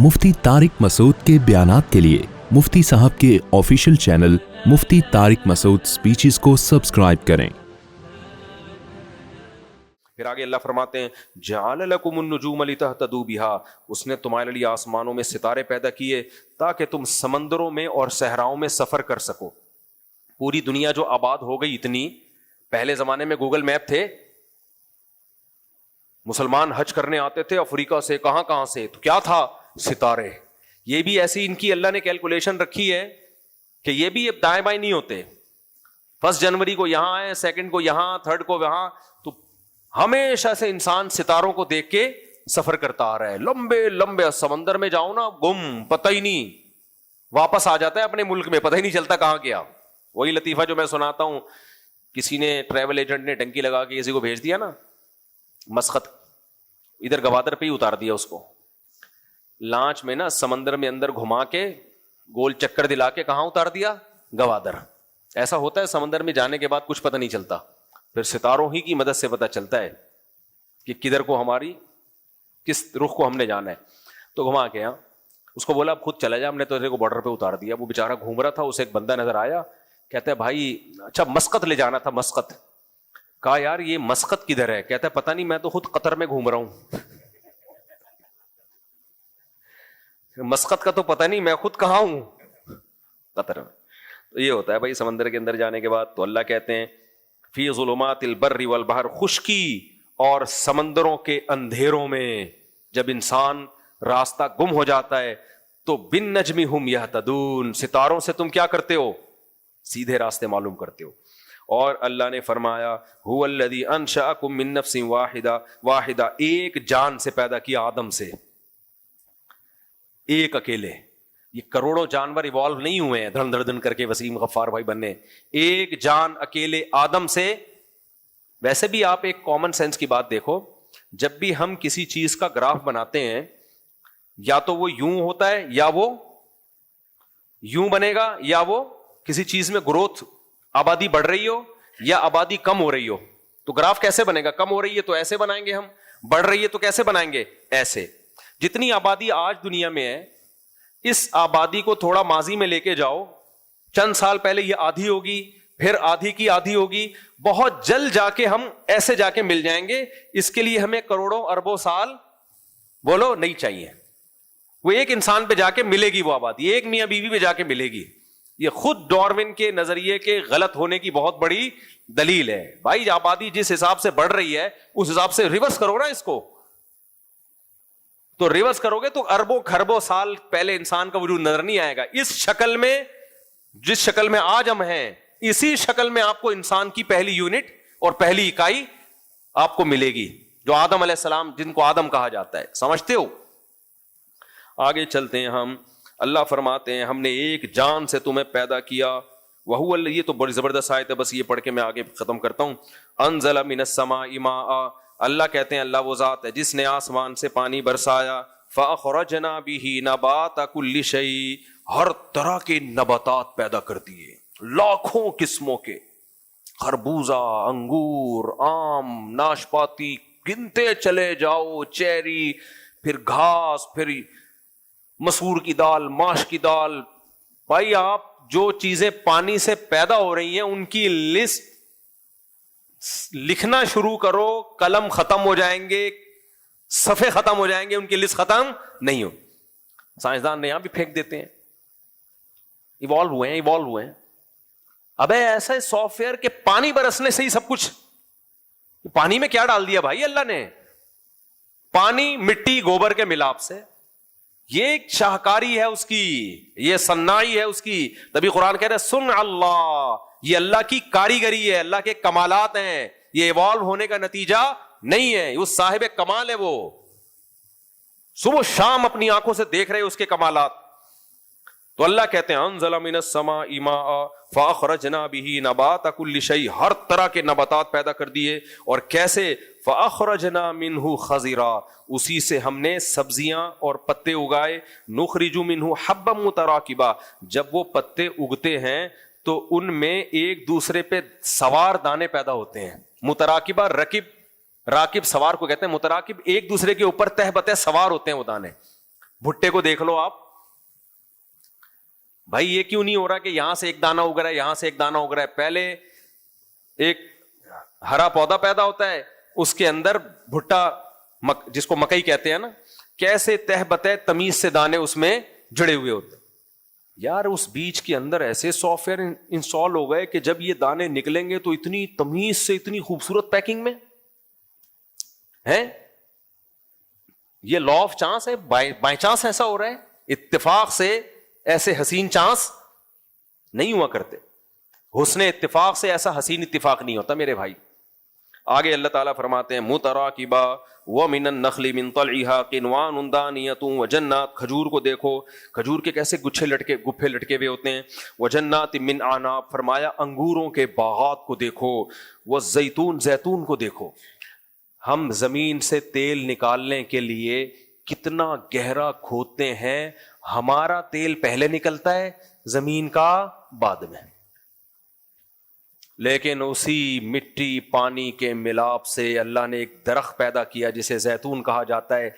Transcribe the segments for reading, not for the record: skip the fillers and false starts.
मुफ्ती तारिक मसूद के बयानात के लिए मुफ्ती साहब के ऑफिशियल चैनल मुफ्ती तारिक मसूद स्पीचेस को सब्सक्राइब करें। फिर आगे अल्लाह फरमाते हैं जअल लकुमुन नुजूम लितहतदू बिहा, उसने तुम्हारे लिए आसमानों में सितारे पैदा किए ताकि तुम समंदरों में और सहराओं में सफर कर सको। पूरी दुनिया जो आबाद हो गई इतनी, पहले जमाने में गूगल मैप थे, मुसलमान हज करने आते थे अफ्रीका से, कहां से, तो क्या था? सितारे। ये भी ऐसी इनकी अल्लाह ने कैलकुलेशन रखी है कि ये भी अब दाएं बाएं नहीं होते। 1 जनवरी को यहां आए, 2 को यहां, 3 को वहां, तो हमेशा से इंसान सितारों को देख के सफर करता आ रहा है। लंबे लंबे समंदर में जाओ ना, गुम, पता ही नहीं, वापस आ जाता है अपने मुल्क में, पता ही नहीं चलता कहां गया। वही लतीफा जो मैं सुनाता हूं, किसी ने, ट्रैवल एजेंट ने टंकी लगा के किसी को भेज दिया ना मस्कत, इधर गवादर पे ही उतार दिया उसको। लांच में ना समंदर में अंदर घुमा के गोल चक्कर दिला के कहां उतार दिया? गवादर। ऐसा होता है, समंदर में जाने के बाद कुछ पता नहीं चलता, फिर सितारों ही की मदद से पता चलता है कि किधर को हमारी, किस रुख को हमने जाना है। तो घुमा के यहाँ उसको बोला अब खुद चला जा, हमने तो तेरे को बॉर्डर पे उतार दिया। वो बेचारा घूम रहा था, उसे एक बंदा नजर आया, कहता है भाई अच्छा मस्कत ले जाना था, मस्कत। कहा यार ये मस्कत किधर है? कहता है पता नहीं, मैं तो खुद कतर में घूम रहा हूं। मस्कत का तो पता नहीं, मैं खुद कहां हूं? कतर में। तो ये होता है भाई समंदर के अंदर जाने के बाद। तो अल्लाह कहते हैं फी ज़ुलुमातिल बर्रि वल बहर, खुश्की और समंदरों के अंधेरों में जब इंसान रास्ता गुम हो जाता है तो बिन नजमी हुम यहतदून, सितारों से तुम क्या करते हो? सीधे रास्ते मालूम करते हो। और अल्लाह ने फरमाया हुवल्लज़ी अंशअकुम मिन नफ्सिन वाहिदा, एक जान से पैदा किया, आदम से, एक अकेले। ये करोड़ों जानवर इवॉल्व नहीं हुए हैं धन धड़धन करके वसीम गफ्फार भाई बनने, एक जान अकेले आदम से। वैसे भी आप एक कॉमन सेंस की बात देखो, जब भी हम किसी चीज का ग्राफ बनाते हैं, या तो वो यूं होता है, या वो यूं बनेगा, या वो किसी चीज में ग्रोथ, आबादी बढ़ रही हो या आबादी कम हो रही हो। तो ग्राफ कैसे बनेगा? कम हो रही है तो ऐसे बनाएंगे हम, बढ़ रही है तो कैसे बनाएंगे? ऐसे। जितनी आबादी आज दुनिया में है, इस आबादी को थोड़ा माजी में लेके जाओ, चंद साल पहले ये आधी होगी, फिर आधी की आधी होगी, बहुत जल्द जाके हम ऐसे जाके मिल जाएंगे। इसके लिए हमें करोड़ों अरबों साल बोलो नहीं चाहिए। वो एक इंसान पे जाके मिलेगी वो आबादी, एक मियां बीवी पे जाके मिलेगी। ये खुद डार्विन के नजरिए के गलत होने की बहुत बड़ी दलील है। भाई आबादी जिस हिसाब से बढ़ रही है उस हिसाब से रिवर्स करो ना इसको। तो रिवर्स करोगे तो अरबों खरबों साल पहले इंसान का वजूद नजर नहीं आएगा। इस शक्ल में, जिस शक्ल में आज हम हैं, इसी शक्ल में आपको इंसान की पहली यूनिट और पहली इकाई आपको मिलेगी, जो आदम अलैहिस्सलाम, जिनको आदम कहा जाता है। समझते हो? आगे चलते हैं हम। अल्लाह फरमाते हैं हमने एक जान से तुम्हें पैदा किया। वहुवल, ये तो बड़ी जबरदस्त आयत है, बस ये पढ़ के मैं आगे खत्म करता हूं। अनज़ला मिनस समाई माआ, अल्लाह कहते हैं अल्लाह वो जात है जिसने आसमान से पानी बरसाया। फ़अख़रजना बिही नबाता कुल्लि शै, हर तरह के नबातात पैदा कर दिए, लाखों किस्मों के, खरबूजा, अंगूर, आम, नाशपाती, गिनते चले जाओ, चेरी, फिर घास, फिर मसूर की दाल, माश की दाल। भाई आप जो चीजें पानी से पैदा हो रही हैं उनकी लिस्ट लिखना शुरू करो, कलम खत्म हो जाएंगे, सफे खत्म हो जाएंगे, उनकी लिस्ट खत्म नहीं हो। साइंसदान ने यहां भी फेंक देते हैं, इवॉल्व हुए हैं। अबे ऐसा सॉफ्टवेयर के पानी बरसने से ही सब कुछ, पानी में क्या डाल दिया भाई अल्लाह ने? पानी, मिट्टी, गोबर के मिलाप से। ये एक शाहकारी है उसकी, ये सन्नाई है उसकी। तभी कुरान कह रहा है सुन अल्लाह, ये अल्लाह की कारीगरी है, अल्लाह के कमालात हैं। ये इवॉल्व होने का नतीजा नहीं है, वो साहिब कमाल है। वो सुबह शाम अपनी आंखों से देख रहे उसके कमालात। तो अल्लाह कहते हैं अनज़ला मिनस समाई माआ फ़अख़रजना बिही नबाता कुल्लि शै, हर तरह के नबातात पैदा कर दिए। और कैसे? फ़अख़रजना मिन्हु खज़ीरा, उसी से हमने सब्जियां और पत्ते उगाए। नुख़रिजु मिन्हु हब्बम मुतराकिबा, जब वो पत्ते उगते हैं तो उनमें एक दूसरे पे सवार दाने पैदा होते हैं। मुतराकिबा, राकिब सवार को कहते हैं, मुतराकिब एक दूसरे के ऊपर तह बतह सवार होते हैं वो दाने। भुट्टे को देख लो आप, भाई ये क्यों नहीं हो रहा कि यहां से एक दाना उग रहा है, यहां से एक दाना उग रहा है। पहले एक हरा पौधा पैदा होता है, उसके अंदर भुट्टा जिसको मकई कहते हैं ना, कैसे तह बतह तमीज से दाने उसमें जुड़े हुए होते हैं। यार उस बीज के अंदर ऐसे सॉफ्टवेयर इंस्टॉल हो गए कि जब ये दाने निकलेंगे तो इतनी तमीज से, इतनी खूबसूरत पैकिंग में है। ये लॉ ऑफ चांस है, बाय चांस ऐसा हो रहा है, इत्तेफाक से ऐसे हसीन चांस नहीं हुआ करते। हुस्ने इत्तेफाक से ऐसा हसीन इत्तेफाक नहीं होता मेरे भाई। आगे अल्लाह ताला फरमाते हैं मुतराकिबा व मिनन नखली मिन तलइहा किनवान दानियतुन व जन्नात, खजूर को देखो, खजूर के कैसे गुफे लटके हुए होते हैं। व जन्नात मिन आनाब, फरमाया अंगूरों के बागात को देखो। व जैतून, जैतून को देखो। हम जमीन से तेल निकालने के लिए कितना गहरा खोदते हैं, हमारा तेल पहले निकलता है, जमीन का बाद में। लेकिन उसी मिट्टी पानी के मिलाप से अल्लाह ने एक दरख्त पैदा किया जिसे जैतून कहा जाता है।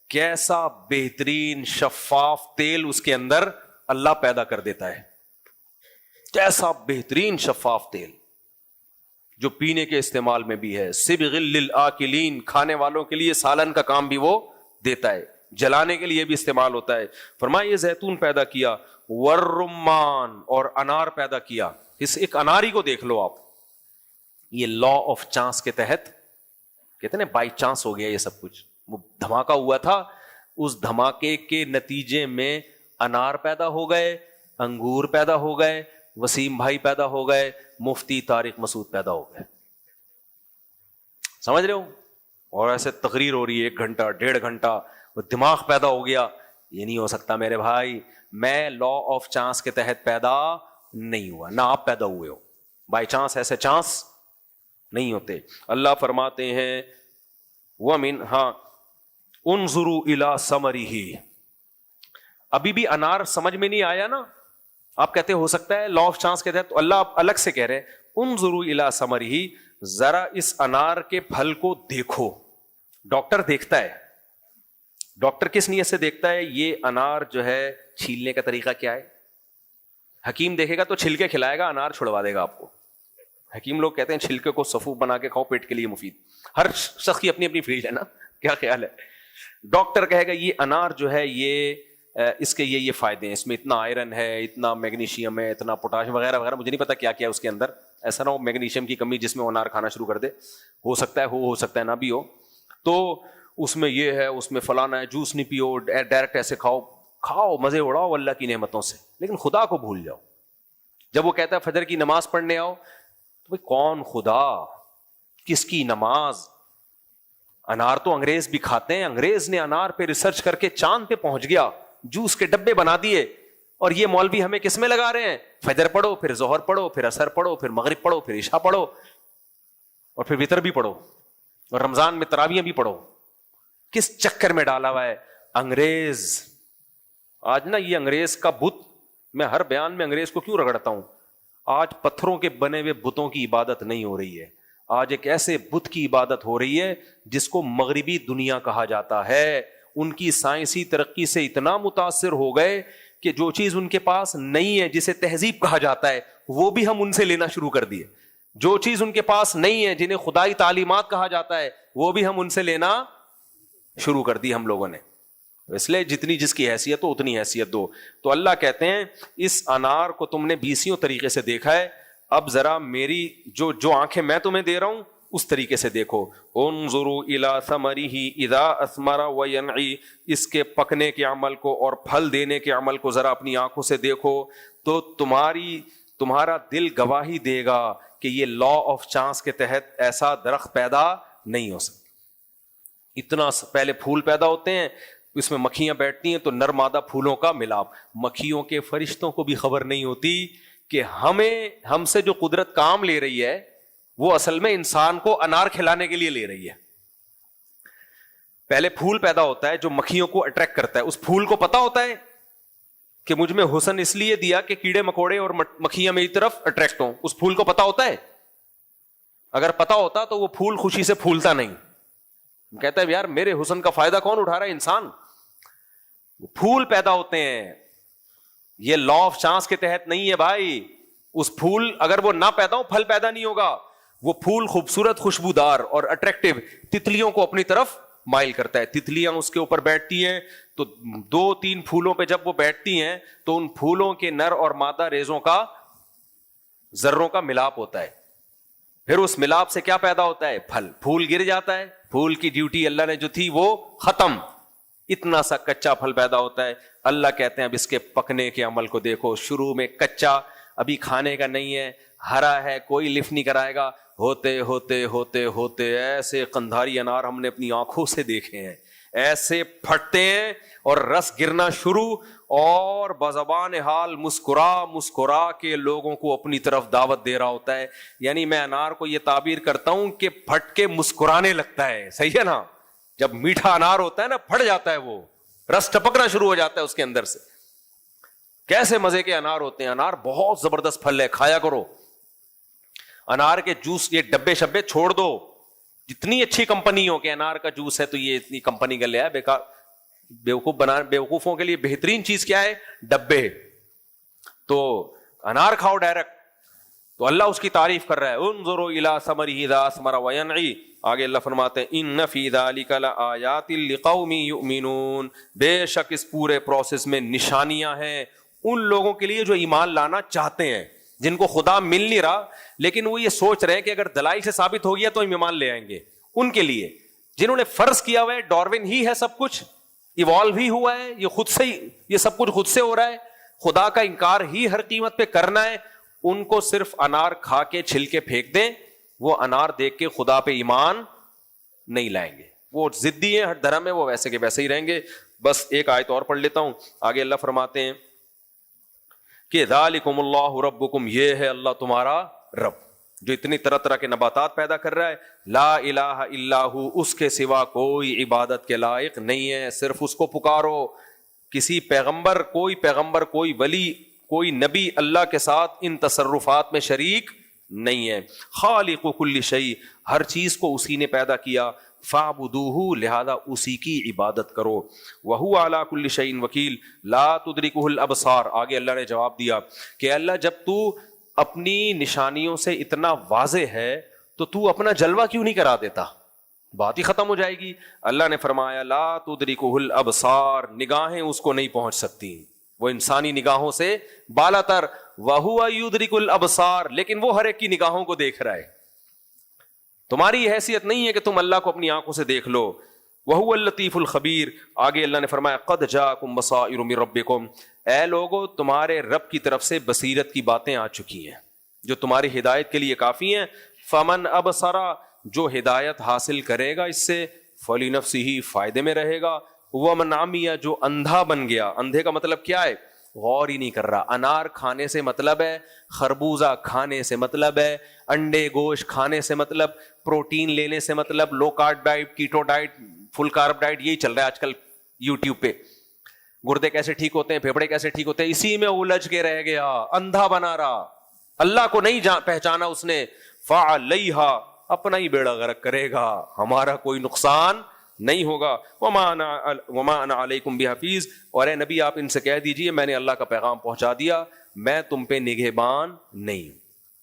कैसा बेहतरीन शफाफ तेल उसके अंदर अल्लाह पैदा कर देता है, कैसा बेहतरीन शफाफ तेल जो पीने के इस्तेमाल में भी है। सिबगिल लिल आकिलीन, खाने वालों के लिए सालन का काम भी वो देता है, जलाने के लिए भी इस्तेमाल होता है। फरमाया ये जैतून पैदा किया। वर्रुम्मान, और अनार पैदा किया। इस एक अनारी को देख लो आप, ये लॉ ऑफ चांस के तहत, कहते हैं बाई चांस हो गया ये सब कुछ। वो धमाका हुआ था, उस धमाके के नतीजे में अनार पैदा हो गए, अंगूर पैदा हो गए, वसीम भाई पैदा हो गए, मुफ्ती तारिक मसूद पैदा हो गए। समझ रहे हो? और ऐसे तकरीर हो रही है 1 घंटा 1.5 घंटा, वो दिमाग पैदा हो गया। ये नहीं हो सकता मेरे भाई, मैं लॉ ऑफ चांस के तहत पैदा नहीं हुआ, ना आप पैदा हुए हो। बाय चांस ऐसे चांस नहीं होते। अल्लाह फरमाते हैं वमिन, हाँ उन्जुरू इला समरिही। अभी भी अनार समझ में नहीं आया ना, आप कहते हो सकता है लॉ ऑफ चांस के तहत, तो अल्लाह अलग से कह रहे हैं उन्जुरू इला समरिही, जरा इस अनार के फल को देखो। डॉक्टर देखता है, डॉक्टर किस नियत से देखता है, ये अनार जो है छीलने का तरीका क्या है। हकीम देखेगा तो छिलके खिलाएगा, अनार छुड़वा देगा आपको। हकीम लोग कहते हैं छिलके को सफूफ बना के खाओ, पेट के लिए मुफीद। हर शख्स की अपनी अपनी फील्ड है ना, क्या ख्याल है। डॉक्टर कहेगा ये अनार जो है ये इसके ये फायदे हैं, इसमें इतना आयरन है, इतना मैग्नीशियम है, इतना पोटाशियम वगैरह वगैरह, मुझे नहीं पता क्या क्या है उसके अंदर। ऐसा ना हो मैग्नीशियम की कमी जिसमें अनार खाना शुरू कर दे, हो सकता है हो सकता है ना भी हो। तो उसमें ये है, उसमें फलाना है, जूस नहीं पियो, डायरेक्ट ऐसे खाओ मजे उड़ाओ अल्लाह की नेमतों से, लेकिन खुदा को भूल जाओ। जब वो कहता है फजर की नमाज पढ़ने आओ, तो भाई कौन खुदा, किसकी नमाज। अनार तो अंग्रेज भी खाते हैं, अंग्रेज ने अनार पे रिसर्च करके चांद पे पहुंच गया, जूस के डब्बे बना दिए। और ये मौलवी हमें किस में लगा रहे हैं, फजर पढ़ो, फिर जोहर पढ़ो, फिर असर पढ़ो, फिर मगरिब पढ़ो, फिर इशा पढ़ो, और फिर वितर भी पढ़ो, और रमजान में तरावियां भी पढ़ो। किस चक्कर में डाला हुआ है अंग्रेज। आज ना ये अंग्रेज का बुत, मैं हर बयान में अंग्रेज को क्यों रगड़ता हूं। आज पत्थरों के बने हुए बुतों की इबादत नहीं हो रही है, आज एक ऐसे बुत की इबादत हो रही है जिसको मगरिबी दुनिया कहा जाता है। उनकी साइंसी तरक्की से इतना मुतासिर हो गए कि जो चीज उनके पास नहीं है, जिसे तहजीब कहा जाता है, वो भी हम उनसे लेना शुरू कर दिए। जो चीज उनके पास नहीं है, जिन्हें खुदाई तालीमात कहा जाता है, वो भी हम उनसे लेना शुरू कर दी हम लोगों ने। इसलिए जितनी जिसकी हैसियत हो उतनी हैसियत दो। तो अल्लाह कहते हैं इस अनार को तुमने 20 तरीके से देखा है, अब जरा मेरी जो आंखें मैं तुम्हें दे रहा हूं उस तरीके से देखो। उन्जुरू इला समरिही इदा अस्मरा व यनई, इसके पकने के अमल को और फल देने के अमल को जरा अपनी आंखों से देखो, तो तुम्हारा दिल गवाही देगा कि ये लॉ ऑफ चांस के तहत ऐसा दरख्त पैदा नहीं हो सकता। इतना पहले फूल पैदा होते हैं, इसमें मक्खियां बैठती हैं, तो नर मादा फूलों का मिलाप। मक्खियों के फरिश्तों को भी खबर नहीं होती कि हमसे जो कुदरत काम ले रही है वो असल में इंसान को अनार खिलाने के लिए ले रही है। पहले फूल पैदा होता है जो मक्खियों को अट्रैक्ट करता है। उस फूल को पता होता है कि मुझ में हुस्न इसलिए दिया कि कीड़े मकोड़े और मक्खियां मेरी तरफ अट्रैक्ट हों। उस फूल को पता होता है। अगर पता होता तो वो फूल खुशी से फूलता नहीं। कहता है यार मेरे हुस्न का फायदा कौन उठा रहा है, इंसान। پھول پیدا ہوتے ہیں. یہ لا آف چانس کے تحت نہیں ہے بھائی. اس پھول اگر وہ نہ پیدا ہو, پھل پیدا نہیں ہوگا. وہ پھول خوبصورت, خوشبودار اور اٹریکٹیو, تتلیوں کو اپنی طرف مائل کرتا ہے. تتلیاں اس کے اوپر بیٹھتی ہیں تو 2-3 پھولوں پہ جب وہ بیٹھتی ہیں تو ان پھولوں کے نر اور مادہ ریزوں کا, ذروں کا ملاپ ہوتا ہے. پھر اس ملاپ سے کیا پیدا ہوتا ہے؟ پھل. پھول گر جاتا ہے, پھول کی ڈیوٹی اللہ نے جو تھی وہ ختم. اتنا سا کچا پھل پیدا ہوتا ہے. اللہ کہتے ہیں اب اس کے پکنے کے عمل کو دیکھو. شروع میں کچا, ابھی کھانے کا نہیں ہے, ہرا ہے, کوئی لفٹ نہیں کرائے گا. ہوتے ہوتے ہوتے ہوتے ایسے قندھاری انار ہم نے اپنی آنکھوں سے دیکھے ہیں, ایسے پھٹتے ہیں اور رس گرنا شروع, اور بزبان حال مسکرا مسکرا کے لوگوں کو اپنی طرف دعوت دے رہا ہوتا ہے. یعنی میں انار کو یہ تعبیر کرتا ہوں کہ پھٹ کے مسکرانے لگتا ہے. صحیح ہے نا؟ جب میٹھا انار ہوتا ہے نا, پھٹ جاتا ہے, وہ رس ٹپکنا شروع ہو جاتا ہے اس کے اندر سے. کیسے مزے کے انار ہوتے ہیں. انار بہت زبردست پھل ہے, کھایا کرو. انار کے جوس, یہ ڈبے شبے چھوڑ دو. جتنی اچھی کمپنی ہو کہ انار کا جوس ہے تو یہ اتنی کمپنی کا لیا ہے, بیکار. بیوقوفوں کے لیے بہترین چیز کیا ہے؟ ڈبے. تو انار کھاؤ ڈائریکٹ. تو اللہ اس کی تعریف کر رہا ہے, انظروا الی ثمرہ اذا اثمر وینعی. آگے اللہ فرماتے ہیں ان فی ذلک لآیات لقوم یؤمنون. بے شک اس پورے پروسیس میں نشانیاں ہیں ان لوگوں کے لیے جو ایمان لانا چاہتے ہیں, جن کو خدا مل نہیں رہا لیکن وہ یہ سوچ رہے ہیں کہ اگر دلائل سے ثابت ہو گیا تو ہم ایمان لے آئیں گے. ان کے لیے جنہوں نے فرض کیا ہوا ہے ڈاروین ہی ہے سب کچھ, ایوالو ہی ہوا ہے, یہ خود سے ہی, یہ سب کچھ خود سے ہو رہا ہے, خدا کا انکار ہی ہر قیمت پہ کرنا ہے. ان کو صرف انار کھا کے چھلکے پھینک دیں, وہ انار دیکھ کے خدا پہ ایمان نہیں لائیں گے. وہ ضدی ہیں, ہر دھرم ہے, وہ ویسے کے ویسے ہی رہیں گے. بس ایک آیت اور پڑھ لیتا ہوں. آگے اللہ فرماتے ہیں کہ ذالکم اللہ ربکم, یہ ہے اللہ تمہارا رب جو اتنی طرح طرح کے نباتات پیدا کر رہا ہے. لا الہ الا ہو, اس کے سوا کوئی عبادت کے لائق نہیں ہے, صرف اس کو پکارو. کسی پیغمبر, کوئی ولی, کوئی نبی اللہ کے ساتھ ان تصرفات میں شریک نہیں ہے. خالق کل شیء, ہر چیز کو اسی نے پیدا کیا. فاعبدوہ, لہذا اسی کی عبادت کرو. وہو علی کل شیء وکیل لا تدرکہ الابصار. آگے اللہ نے جواب دیا کہ اللہ جب تو اپنی نشانیوں سے اتنا واضح ہے تو تو اپنا جلوہ کیوں نہیں کرا دیتا؟ بات ہی ختم ہو جائے گی. اللہ نے فرمایا لا تدرکہ الابصار, نگاہیں اس کو نہیں پہنچ سکتی, وہ انسانی نگاہوں سے بالا تر. وہو یدرک الابصار, لیکن وہ ہر ایک کی نگاہوں کو دیکھ رہا ہے. تمہاری حیثیت نہیں ہے کہ تم اللہ کو اپنی آنکھوں سے دیکھ لو. وہو اللطیف الخبیر. آگے اللہ نے فرمایا قد جاءکم بصائر من ربکم, اے لوگو تمہارے رب کی طرف سے بصیرت کی باتیں آ چکی ہیں جو تمہاری ہدایت کے لیے کافی ہیں. فمن ابصر, جو ہدایت حاصل کرے گا اس سے, فلنفسہ, فائدے میں رہے گا. ومن عمی, جو اندھا بن گیا. اندھے کا مطلب کیا ہے؟ غور ہی نہیں کر رہا. انار کھانے سے مطلب ہے, خربوزہ کھانے سے مطلب ہے, انڈے گوشت کھانے سے مطلب, پروٹین لینے سے مطلب, لو کارب ڈائٹ, کیٹو ڈائٹ, فل کارب ڈائٹ, یہی چل رہا ہے آج کل یوٹیوب پہ. گردے کیسے ٹھیک ہوتے ہیں, پھیپھڑے کیسے ٹھیک ہوتے ہیں, اسی میں الجھ کے رہ گیا, اندھا بنا رہا. اللہ کو نہیں پہچانا اس نے. فعلیہا, اپنا ہی بیڑا غرق کرے گا, ہمارا کوئی نقصان نہیں ہوگا. وما انا علیکم بحفیظ, اور اے نبی آپ ان سے کہہ دیجئے میں نے اللہ کا پیغام پہنچا دیا, میں تم پہ نگہبان نہیں,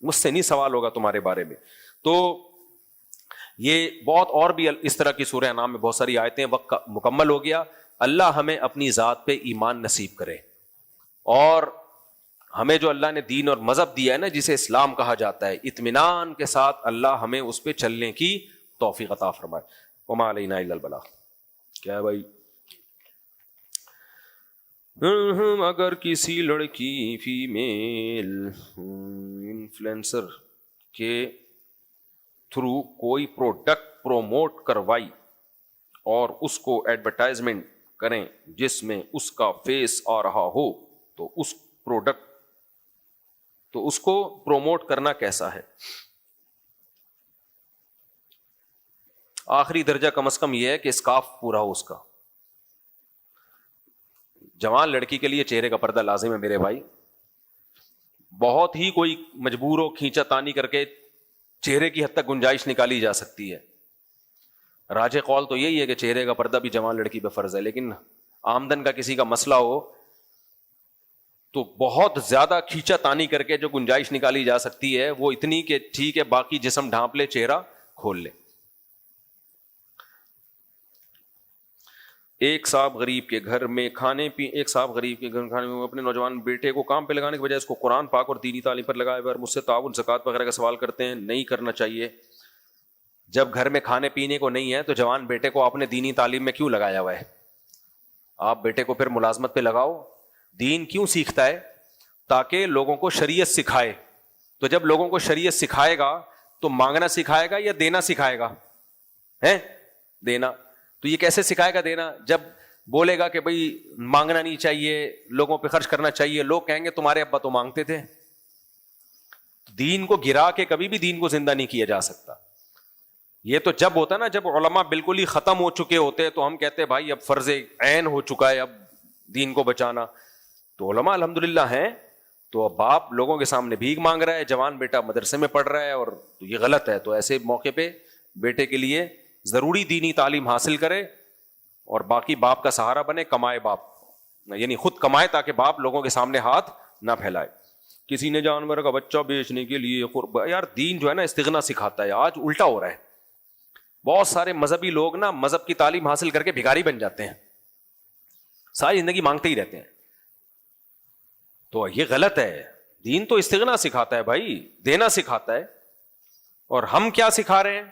مجھ سے نہیں سوال ہوگا تمہارے بارے میں. تو یہ بہت اور بھی اس طرح کی سورہ انعام میں بہت ساری آیتیں. وقت مکمل ہو گیا. اللہ ہمیں اپنی ذات پہ ایمان نصیب کرے, اور ہمیں جو اللہ نے دین اور مذہب دیا ہے نا, جسے اسلام کہا جاتا ہے, اطمینان کے ساتھ اللہ ہمیں اس پہ چلنے کی توفیق عطا فرمائے. وما علینا الا البلاغ. کیا ہے بھائی؟ اگر کسی لڑکی فیمیل انفلوئنسر کے تھرو کوئی پروڈکٹ پروموٹ کروائی اور اس کو ایڈورٹائزمنٹ کریں جس میں اس کا فیس آ رہا ہو, تو اس پروڈکٹ, تو اس کو پروموٹ کرنا کیسا ہے؟ آخری درجہ کم از کم یہ ہے کہ اسکارف پورا ہو اس کا. جوان لڑکی کے لیے چہرے کا پردہ لازم ہے میرے بھائی. بہت ہی کوئی مجبور ہو, کھینچا تانی کر کے چہرے کی حد تک گنجائش نکالی جا سکتی ہے. راجح قول تو یہی ہے کہ چہرے کا پردہ بھی جوان لڑکی پہ فرض ہے, لیکن آمدن کا کسی کا مسئلہ ہو تو بہت زیادہ کھینچا تانی کر کے جو گنجائش نکالی جا سکتی ہے وہ اتنی کہ ٹھیک ہے باقی جسم ڈھانپ لے, چہرہ کھول لے. ایک صاحب غریب کے گھر میں کھانے میں اپنے نوجوان بیٹے کو کام پہ لگانے کی بجائے اس کو قرآن پاک اور دینی تعلیم پر لگائے اور مجھ سے تعاون زکوٰۃ وغیرہ کا سوال کرتے ہیں. نہیں کرنا چاہیے. جب گھر میں کھانے پینے کو نہیں ہے تو جوان بیٹے کو آپ نے دینی تعلیم میں کیوں لگایا ہوا ہے؟ آپ بیٹے کو پھر ملازمت پہ لگاؤ. دین کیوں سیکھتا ہے؟ تاکہ لوگوں کو شریعت سکھائے. تو جب لوگوں کو شریعت سکھائے گا تو مانگنا سکھائے گا یا دینا سکھائے گا؟ دینا. تو یہ کیسے سکھائے گا دینا؟ جب بولے گا کہ بھئی مانگنا نہیں چاہیے, لوگوں پہ خرچ کرنا چاہیے, لوگ کہیں گے تمہارے ابا تو مانگتے تھے. دین کو گرا کے کبھی بھی دین کو زندہ نہیں کیا جا سکتا. یہ تو جب ہوتا نا جب علماء بالکل ہی ختم ہو چکے ہوتے تو ہم کہتے بھائی اب فرض عین ہو چکا ہے اب دین کو بچانا. تو علماء الحمدللہ ہیں, تو اب باپ لوگوں کے سامنے بھیک مانگ رہا ہے, جوان بیٹا مدرسے میں پڑھ رہا ہے, اور یہ غلط ہے. تو ایسے موقع پہ بیٹے کے لیے ضروری دینی تعلیم حاصل کرے اور باقی باپ کا سہارا بنے, کمائے باپ, یعنی خود کمائے تاکہ باپ لوگوں کے سامنے ہاتھ نہ پھیلائے. کسی نے جانور کا بچہ بیچنے کے لیے یار دین جو ہے نا استغنا سکھاتا ہے. آج الٹا ہو رہا ہے. بہت سارے مذہبی لوگ نا مذہب کی تعلیم حاصل کر کے بھکاری بن جاتے ہیں, ساری زندگی مانگتے ہی رہتے ہیں. تو یہ غلط ہے. دین تو استغنا سکھاتا ہے بھائی, دینا سکھاتا ہے. اور ہم کیا سکھا رہے ہیں؟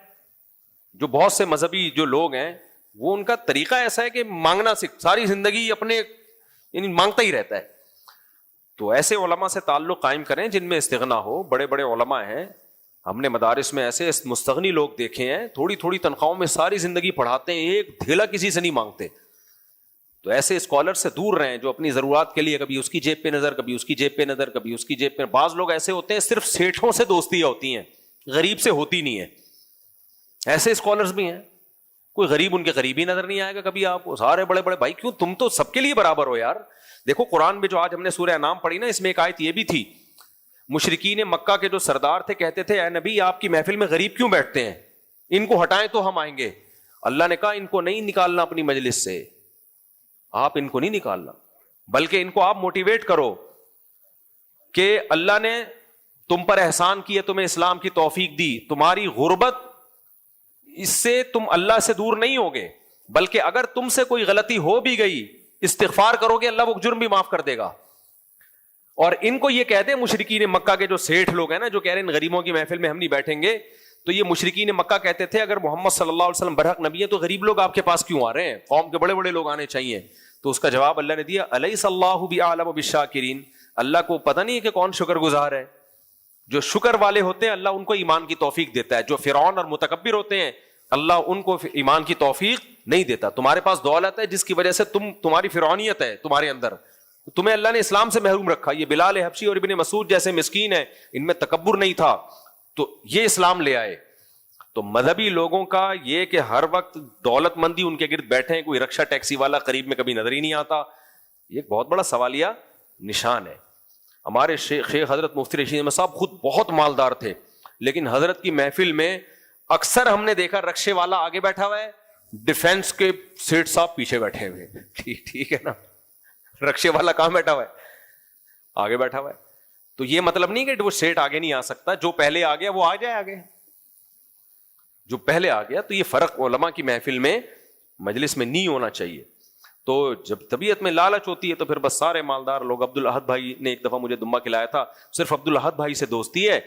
جو بہت سے مذہبی جو لوگ ہیں وہ ان کا طریقہ ایسا ہے کہ مانگنا ساری زندگی اپنے یعنی مانگتا ہی رہتا ہے. تو ایسے علماء سے تعلق قائم کریں جن میں استغنا ہو. بڑے بڑے علماء ہیں, ہم نے مدارس میں ایسے مستغنی لوگ دیکھے ہیں, تھوڑی تھوڑی تنخواہوں میں ساری زندگی پڑھاتے ہیں, ایک دھیلا کسی سے نہیں مانگتے. تو ایسے اسکالر سے دور رہیں جو اپنی ضرورات کے لیے کبھی اس کی جیب پہ نظر, کبھی اس کی جیب پہ نظر, کبھی اس کی جیب پہ. بعض لوگ ایسے ہوتے ہیں صرف سیٹھوں سے دوستیاں ہوتی ہیں, غریب سے ہوتی نہیں ہے. ایسے اسکالرز بھی ہیں, کوئی غریب ان کے قریب ہی نظر نہیں آئے گا کبھی آپ کو. سارے بڑے بڑے بھائی, کیوں تم تو سب کے لیے برابر ہو یار. دیکھو قرآن میں جو آج ہم نے سورہ انعام پڑھی نا, اس میں ایک آیت یہ بھی تھی, مشرکین مکہ کے جو سردار تھے کہتے تھے اے نبی آپ کی محفل میں غریب کیوں بیٹھتے ہیں, ان کو ہٹائیں تو ہم آئیں گے. اللہ نے کہا ان کو نہیں نکالنا اپنی مجلس سے, آپ ان کو نہیں نکالنا, بلکہ ان کو آپ موٹیویٹ کرو کہ اللہ نے تم پر احسان کیا, تمہیں اسلام کی توفیق دی, تمہاری غربت اس سے تم اللہ سے دور نہیں ہوگے, بلکہ اگر تم سے کوئی غلطی ہو بھی گئی استغفار کرو گے اللہ وہ جرم بھی معاف کر دے گا. اور ان کو یہ کہہ دیں مشرکین مکہ کے جو سیٹھ لوگ ہیں نا جو کہہ رہے ہیں غریبوں کی محفل میں ہم نہیں بیٹھیں گے, تو یہ مشرکین مکہ کہتے تھے اگر محمد صلی اللہ علیہ وسلم برحق نبی ہے تو غریب لوگ آپ کے پاس کیوں آ رہے ہیں, قوم کے بڑے بڑے لوگ آنے چاہیے. تو اس کا جواب اللہ نے دیا الیس اللہ بأعلم بالشاکرین, اللہ کو پتہ نہیں ہے کہ کون شکر گزار ہے. جو شکر والے ہوتے ہیں اللہ ان کو ایمان کی توفیق دیتا ہے, جو فرعون اور متکبر ہوتے ہیں اللہ ان کو ایمان کی توفیق نہیں دیتا. تمہارے پاس دولت ہے جس کی وجہ سے تمہاری فرعونیت ہے تمہارے اندر, تمہیں اللہ نے اسلام سے محروم رکھا. یہ بلال حبشی اور ابن مسعود جیسے مسکین ہیں, ان میں تکبر نہیں تھا تو یہ اسلام لے آئے. تو مذہبی لوگوں کا یہ کہ ہر وقت دولت مندی ان کے گرد بیٹھے ہیں, کوئی رکشہ ٹیکسی والا قریب میں کبھی نظر ہی نہیں آتا, یہ ایک بہت بڑا سوالیہ نشان ہے. ہمارے شیخ حضرت مفتی رشید احمد صاحب خود بہت مالدار تھے, لیکن حضرت کی محفل میں اکثر ہم نے دیکھا رکشے والا آگے بیٹھا ہوا ہے, ڈیفینس کے سیٹ صاحب پیچھے بیٹھے ہوئے. ٹھیک ہے نا, رکشے والا کہاں بیٹھا ہوا ہے؟ آگے بیٹھا ہوا ہے. تو یہ مطلب نہیں کہ وہ سیٹ آگے نہیں آ سکتا, جو پہلے آ گیا وہ آ جائے آگے, جو پہلے آ گیا. تو یہ فرق علماء کی محفل میں مجلس میں نہیں ہونا چاہیے. تو جب طبیعت میں لالچ ہوتی ہے تو پھر بس سارے مالدار لوگ. عبد الاحد بھائی نے ایک دفعہ مجھے دمبا کھلایا تھا, صرف عبد الاحد بھائی سے دوستی ہے,